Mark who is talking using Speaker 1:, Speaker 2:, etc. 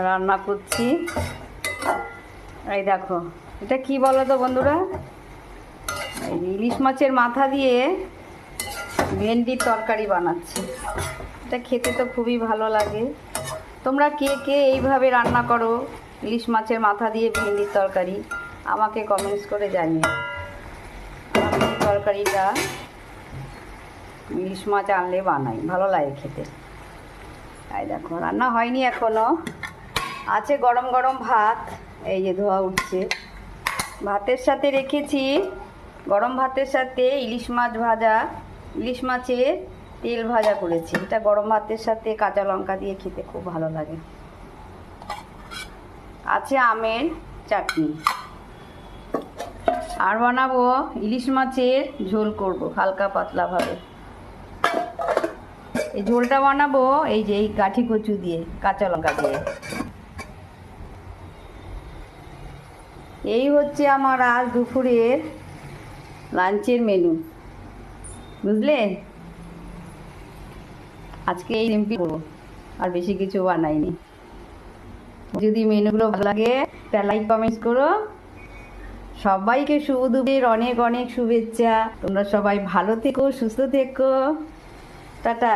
Speaker 1: রান্না করছি। এই দেখো, এটা কি বলো তো বন্ধুরা, এই ইলিশ মাছের মাথা দিয়ে ভেন্ডির তরকারি বানাচ্ছি। এটা খেতে তো খুবই ভালো লাগে। তোমরা কে কে এইভাবে রান্না করো ইলিশ মাছের মাথা দিয়ে ভেন্ডির তরকারি, আমাকে কমেন্টস করে জানিও। আমি এই তরকারিটা ইলিশ মাছ আনলে বানাই, ভালো লাগে খেতে। এই দেখো, রান্না হয়নি এখনও, আছে গরম গরম ভাত, এই যে ধোয়া উঠছে। ভাতের সাথে রেখেছি, গরম ভাতের সাথে ইলিশ মাছ ভাজা, ইলিশ মাছের তেল ভাজা করেছি। এটা গরম ভাতের সাথে কাঁচা লঙ্কা দিয়ে খেতে খুব ভালো লাগে। আছে আমের চাটনি, আর বানাবো ইলিশ মাছের ঝোল করব হালকা পাতলাভাবে। এই ঝোলটা বানাবো এই যে এই কাঠি কচু দিয়ে, কাঁচা লঙ্কা দিয়ে। এই হচ্ছে আমার আজ দুপুরের লাঞ্চের মেনু, বুঝলে। আজকে এই সিম্পল করবো, আর বেশি কিছু বানাইনি। যদি মেনুগুলো ভালো লাগে একটা লাইক কমেন্টস করো। সবাইকে শুভ দুপুরের অনেক অনেক শুভেচ্ছা। তোমরা সবাই ভালো থেকো, সুস্থ থেকো। টাটা।